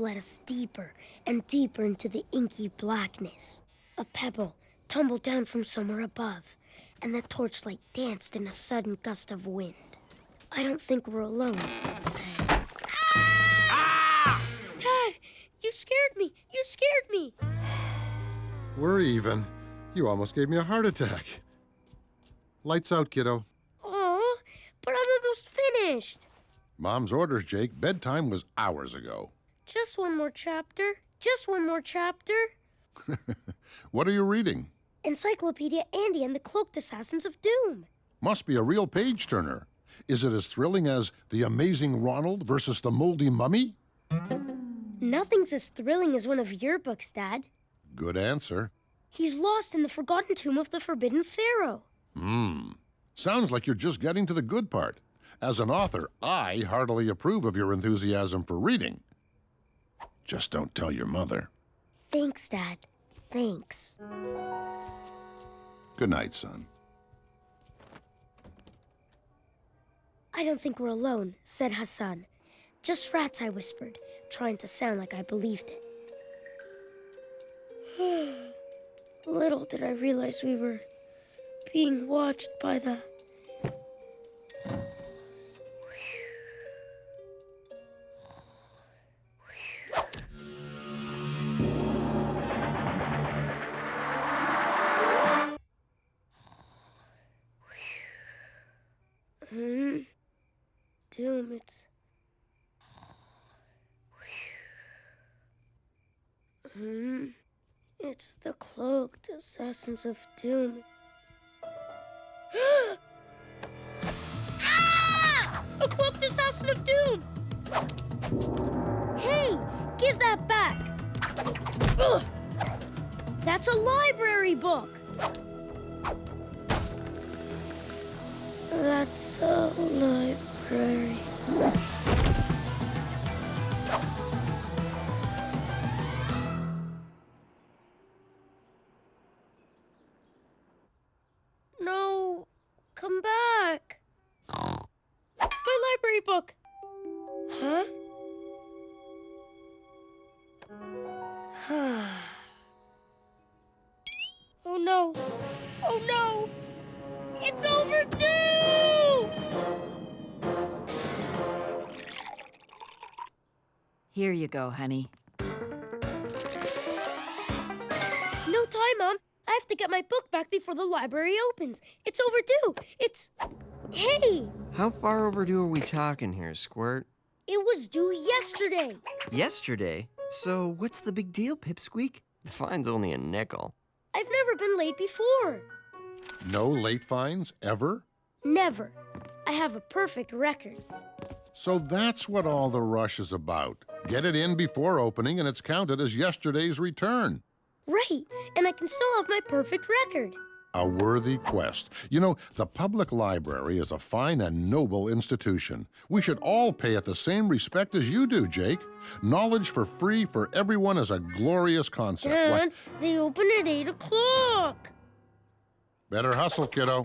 led us deeper and deeper into the inky blackness. A pebble tumbled down from somewhere above, and the torchlight danced in a sudden gust of wind. I don't think we're alone, said. Ah! Dad, you scared me! You scared me! We're even. You almost gave me a heart attack. Lights out, kiddo. Aw, but I'm almost finished. Mom's orders, Jake. Bedtime was hours ago. Just one more chapter. Just one more chapter. What are you reading? Encyclopedia Andy and the Cloaked Assassins of Doom. Must be a real page-turner. Is it as thrilling as The Amazing Ronald versus the Moldy Mummy? Nothing's as thrilling as one of your books, Dad. Good answer. He's lost in the forgotten tomb of the Forbidden Pharaoh. Sounds like you're just getting to the good part. As an author, I heartily approve of your enthusiasm for reading. Just don't tell your mother. Thanks, Dad. Thanks. Good night, son. I don't think we're alone, said Hassan. Just rats, I whispered, trying to sound like I believed it. Little did I realize we were being watched by the... Doom, it's the Cloaked Assassins of Doom. Ah! A Cloaked Assassin of Doom! Hey, give that back! Ugh! That's a library book! That's a library. No, come back. My library book. Huh? Oh no. Oh no. It's overdue! Here you go, honey. No time, Mom. I have to get my book back before the library opens. It's overdue. Hey! How far overdue are we talking here, Squirt? It was due yesterday. Yesterday? So what's the big deal, Pipsqueak? The fine's only a nickel. I've never been late before. No late fines, ever? Never. I have a perfect record. So that's what all the rush is about. Get it in before opening and it's counted as yesterday's return. Right, and I can still have my perfect record. A worthy quest. You know, the public library is a fine and noble institution. We should all pay it the same respect as you do, Jake. Knowledge for free for everyone is a glorious concept. Dad, they open at 8 o'clock. Better hustle, kiddo.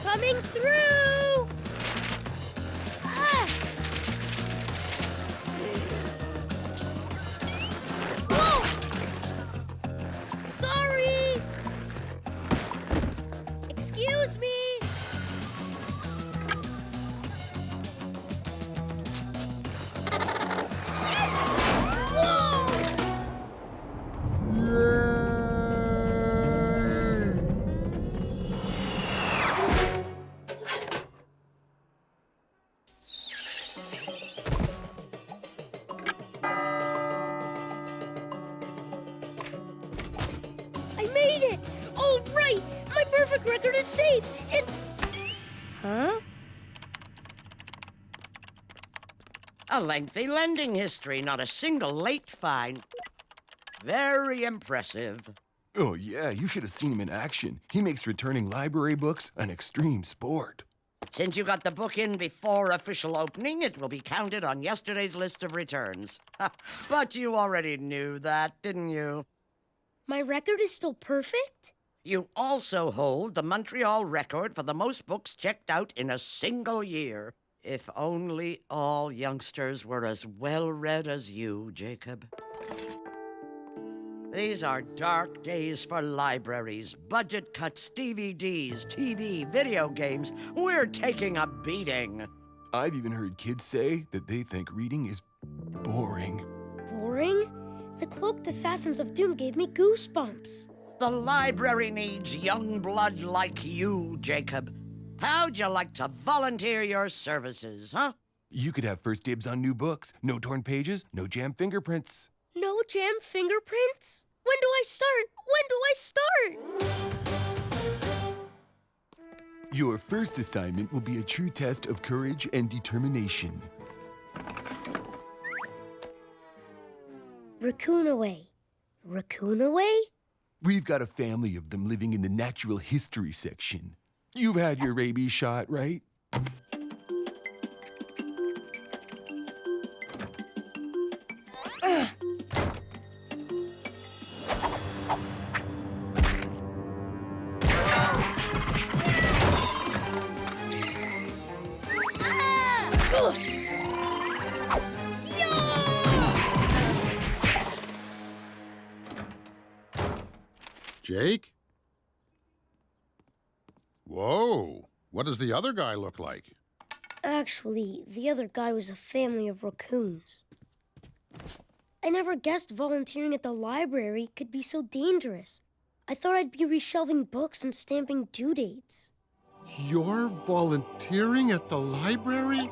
Coming through! Ah! Whoa! Sorry! Excuse me! I made it! All right! My perfect record is safe! It's... Huh? A lengthy lending history, not a single late fine. Very impressive. Oh, yeah, you should have seen him in action. He makes returning library books an extreme sport. Since you got the book in before official opening, it will be counted on yesterday's list of returns. But you already knew that, didn't you? My record is still perfect? You also hold the Montreal record for the most books checked out in a single year. If only all youngsters were as well-read as you, Jacob. These are dark days for libraries, budget cuts, DVDs, TV, video games. We're taking a beating. I've even heard kids say that they think reading is boring. Boring? The Cloaked Assassins of Doom gave me goosebumps. The library needs young blood like you, Jacob. How'd you like to volunteer your services, huh? You could have first dibs on new books. No torn pages, no jammed fingerprints. No jam fingerprints? When do I start? When do I start? Your first assignment will be a true test of courage and determination. Raccoon away. Raccoon away? We've got a family of them living in the natural history section. You've had your rabies shot, right? Jake? Whoa, what does the other guy look like? Actually, the other guy was a family of raccoons. I never guessed volunteering at the library could be so dangerous. I thought I'd be reshelving books and stamping due dates. You're volunteering at the library?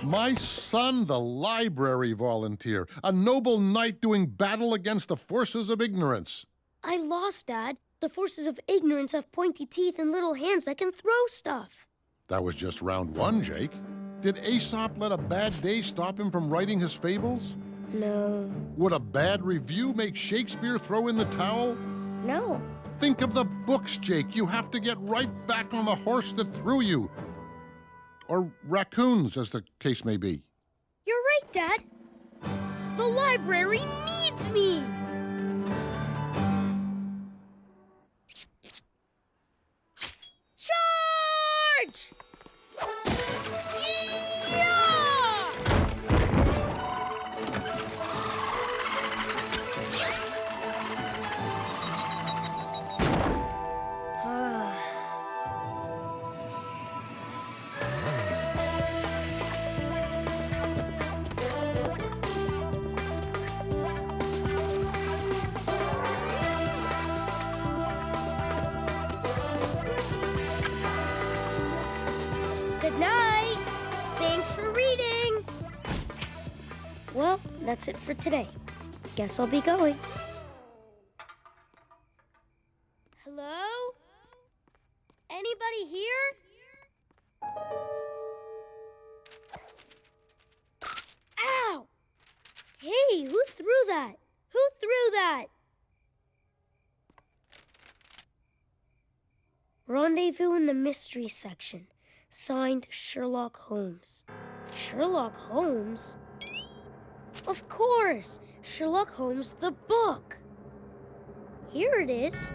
My son, the library volunteer, a noble knight doing battle against the forces of ignorance. I lost, Dad. The forces of ignorance have pointy teeth and little hands that can throw stuff. That was just round one, Jake. Did Aesop let a bad day stop him from writing his fables? No. Would a bad review make Shakespeare throw in the towel? No. Think of the books, Jake. You have to get right back on the horse that threw you. Or raccoons, as the case may be. You're right, Dad. The library needs me! Charge! Good night. Thanks for reading. Well, that's it for today. Guess I'll be going. Hello? Anybody here? Ow! Hey, who threw that? Who threw that? Rendezvous in the mystery section. Signed, Sherlock Holmes. Sherlock Holmes? Of course! Sherlock Holmes, the book. Here it is.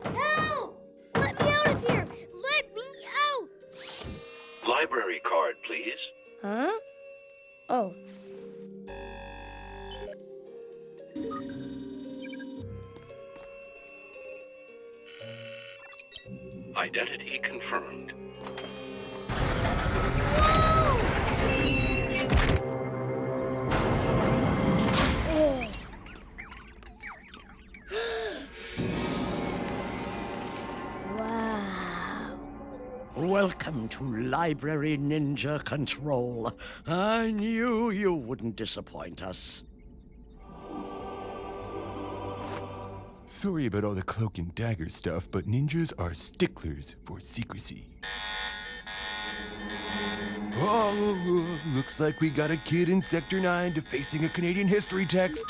Help! Let me out of here! Let me out! Library card, please. Huh? Oh. Identity confirmed. Oh. Wow. Welcome to Library Ninja Control. I knew you wouldn't disappoint us. Sorry about all the cloak and dagger stuff, but ninjas are sticklers for secrecy. Oh, looks like we got a kid in Sector 9 defacing a Canadian history text.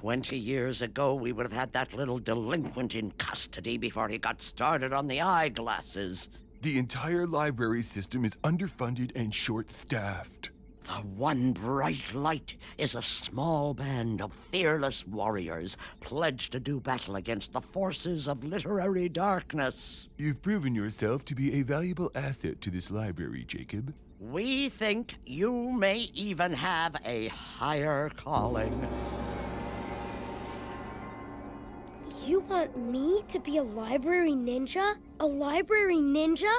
20 years ago, we would have had that little delinquent in custody before he got started on the eyeglasses. The entire library system is underfunded and short-staffed. The one bright light is a small band of fearless warriors pledged to do battle against the forces of literary darkness. You've proven yourself to be a valuable asset to this library, Jacob. We think you may even have a higher calling. You want me to be a library ninja? A library ninja?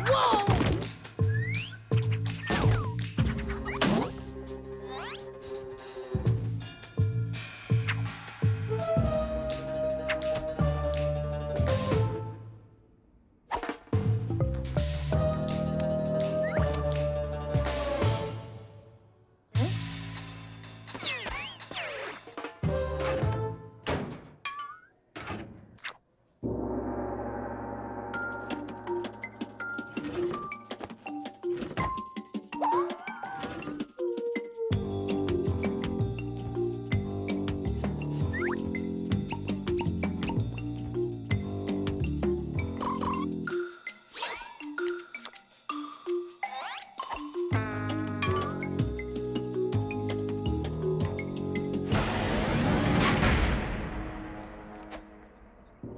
Whoa!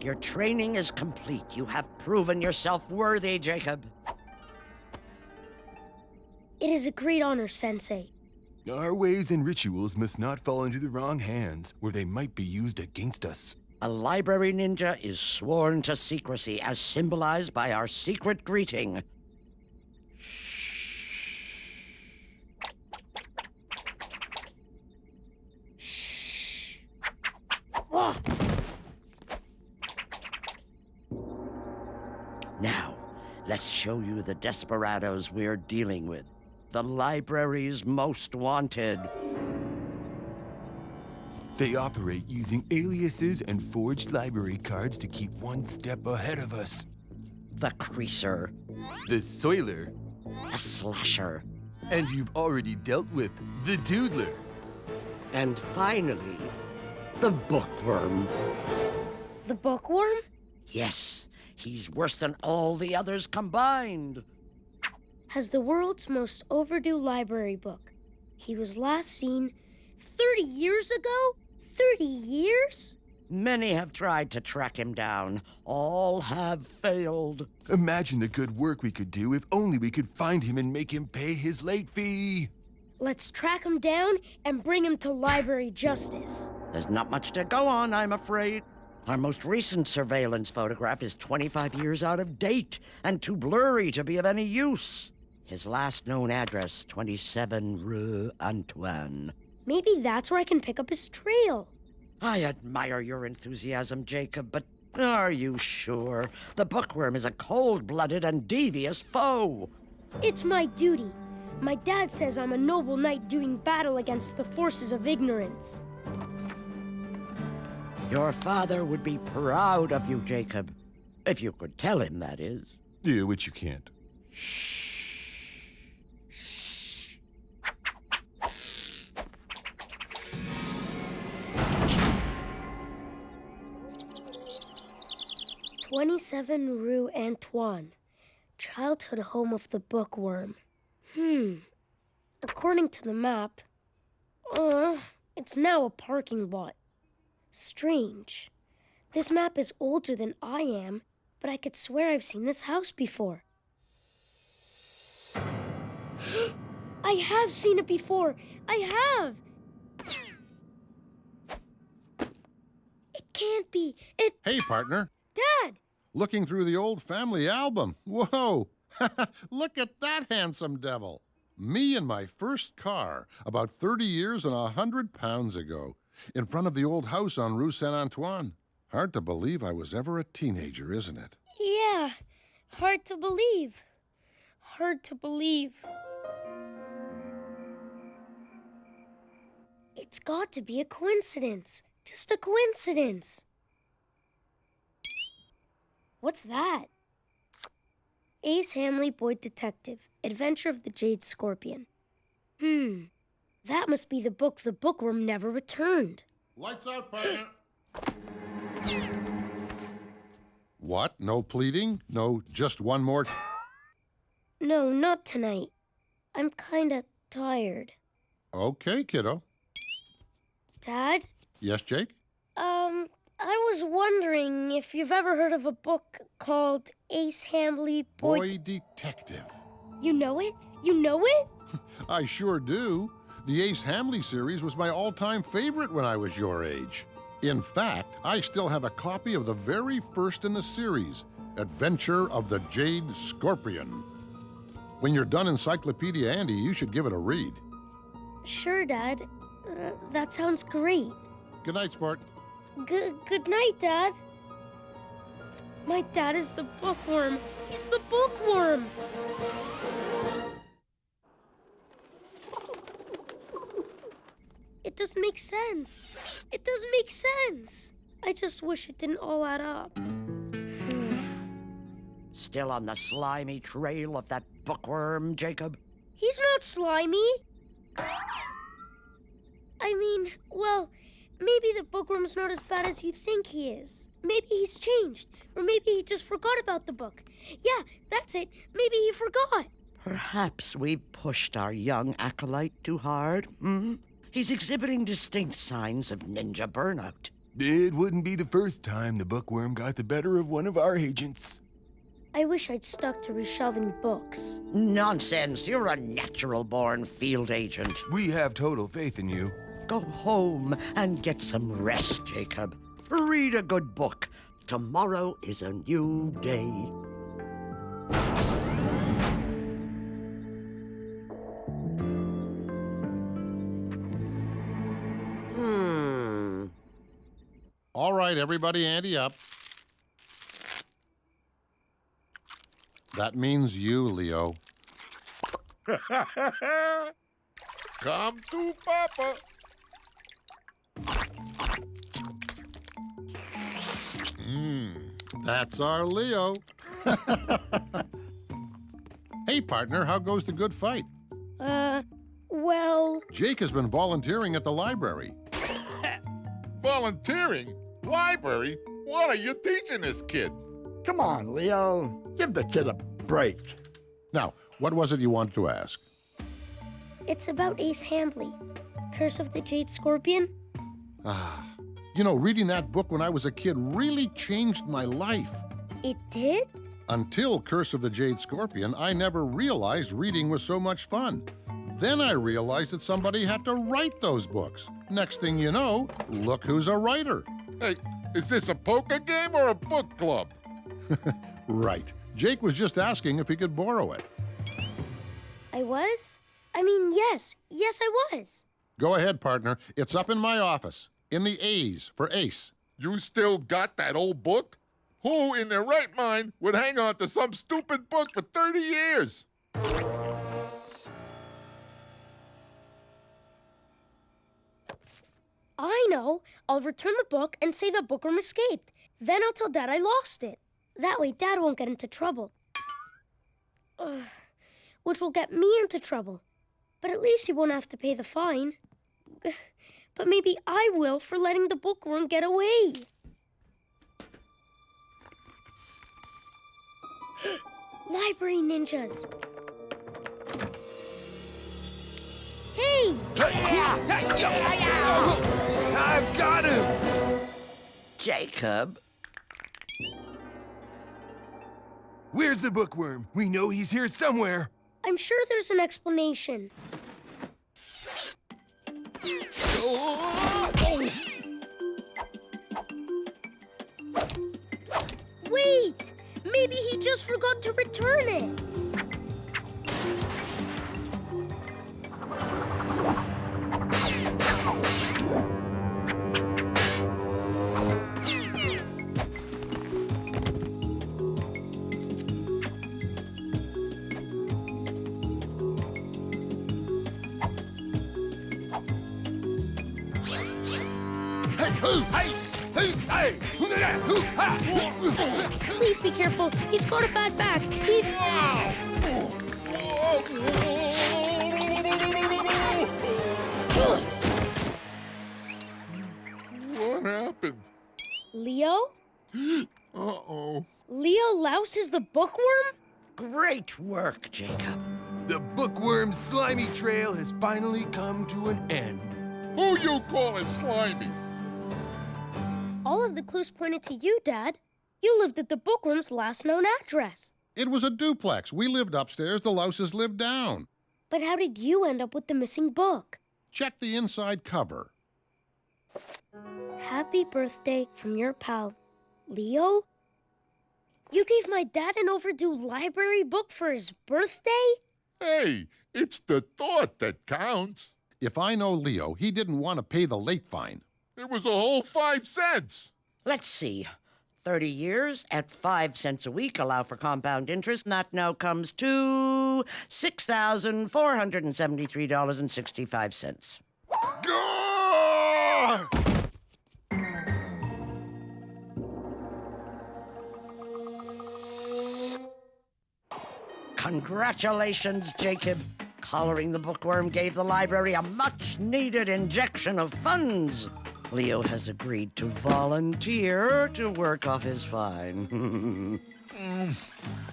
Your training is complete. You have proven yourself worthy, Jacob. It is a great honor, Sensei. Our ways and rituals must not fall into the wrong hands, where they might be used against us. A library ninja is sworn to secrecy, as symbolized by our secret greeting. Whoa! Now, let's show you the desperados we're dealing with. The library's most wanted. They operate using aliases and forged library cards to keep one step ahead of us. The creaser. The Soiler. The slasher. And you've already dealt with the Doodler. And finally, the bookworm. The bookworm? Yes. He's worse than all the others combined. Has the world's most overdue library book. He was last seen 30 years ago? 30 years? Many have tried to track him down. All have failed. Imagine the good work we could do if only we could find him and make him pay his late fee. Let's track him down and bring him to library justice. There's not much to go on, I'm afraid. Our most recent surveillance photograph is 25 years out of date and too blurry to be of any use. His last known address, 27 Rue Antoine. Maybe that's where I can pick up his trail. I admire your enthusiasm, Jacob, but are you sure? The bookworm is a cold-blooded and devious foe. It's my duty. My dad says I'm a noble knight doing battle against the forces of ignorance. Your father would be proud of you, Jacob. If you could tell him, that is. Yeah, which you can't. 27 Rue Antoine, childhood home of the bookworm. According to the map, it's now a parking lot. Strange. This map is older than I am, but I could swear I've seen this house before. I have seen it before. I have. It can't be. Hey, partner. Dad! Looking through the old family album. Whoa! Look at that handsome devil. Me and my first car, about 30 years and 100 pounds ago, in front of the old house on Rue Saint-Antoine. Hard to believe I was ever a teenager, isn't it? Yeah, hard to believe. Hard to believe. It's got to be a coincidence. Just a coincidence. What's that? Ace Hamley, Boyd Detective, Adventure of the Jade Scorpion. That must be the book the bookworm never returned. Lights out, partner. What? No pleading? No, just one more? No, not tonight. I'm kinda tired. Okay, kiddo. Dad? Yes, Jake? I was wondering if you've ever heard of a book called Ace Hamley Boy Detective. You know it? You know it? I sure do. The Ace Hamley series was my all-time favorite when I was your age. In fact, I still have a copy of the very first in the series, Adventure of the Jade Scorpion. When you're done Encyclopedia Andy, you should give it a read. Sure, Dad. That sounds great. Good night, sport. Good night, Dad. My dad is the bookworm. He's the bookworm. It doesn't make sense. It doesn't make sense. I just wish it didn't all add up. Still on the slimy trail of that bookworm, Jacob? He's not slimy. I mean, well, maybe the bookworm's not as bad as you think he is. Maybe he's changed. Or maybe he just forgot about the book. Yeah, that's it. Maybe he forgot. Perhaps we've pushed our young acolyte too hard, He's exhibiting distinct signs of ninja burnout. It wouldn't be the first time the bookworm got the better of one of our agents. I wish I'd stuck to reshelving books. Nonsense. You're a natural-born field agent. We have total faith in you. Go home and get some rest, Jacob. Read a good book. Tomorrow is a new day. All right, everybody, ante up. That means you, Leo. Come to Papa. That's our Leo. Hey, partner, how goes the good fight? Well... Jake has been volunteering at the library. Volunteering? Library? What are you teaching this kid? Come on, Leo. Give the kid a break. Now, what was it you wanted to ask? It's about Ace Hamley, Curse of the Jade Scorpion. You know, reading that book when I was a kid really changed my life. It did? Until Curse of the Jade Scorpion, I never realized reading was so much fun. Then I realized that somebody had to write those books. Next thing you know, look who's a writer. Hey, is this a poker game or a book club? Right. Jake was just asking if he could borrow it. I was? I mean, yes. Yes, I was. Go ahead, partner. It's up in my office. In the A's for Ace. You still got that old book? Who in their right mind would hang on to some stupid book for 30 years? I know. I'll return the book and say the bookworm escaped. Then I'll tell Dad I lost it. That way Dad won't get into trouble. Which will get me into trouble. But at least he won't have to pay the fine. But maybe I will for letting the bookworm get away. Library ninjas. Hey! I've got him! Jacob? Where's the bookworm? We know he's here somewhere. I'm sure there's an explanation. Wait! Maybe he just forgot to return it. Please be careful. He's got a bad back. He's... louse is the bookworm? Great work, Jacob. The bookworm's slimy trail has finally come to an end. Who you calling slimy? All of the clues pointed to you, Dad. You lived at the bookworm's last known address. It was a duplex. We lived upstairs, the louses lived down. But how did you end up with the missing book? Check the inside cover. Happy birthday from your pal, Leo? You gave my dad an overdue library book for his birthday? Hey, it's the thought that counts. If I know Leo, he didn't want to pay the late fine. It was a whole 5 cents. Let's see. 30 years at 5 cents a week, allow for compound interest, and that now comes to $6,473.65. Gah! Congratulations, Jacob. Collaring the bookworm gave the library a much-needed injection of funds. Leo has agreed to volunteer to work off his fine.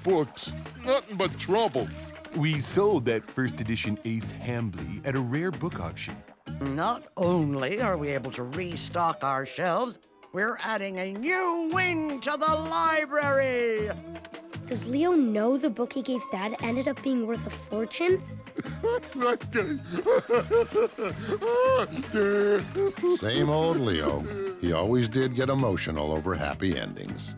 Books, nothing but trouble. We sold that first edition Ace Hambly at a rare book auction. Not only are we able to restock our shelves, we're adding a new wing to the library. Does Leo know the book he gave Dad ended up being worth a fortune? Same old Leo. He always did get emotional over happy endings.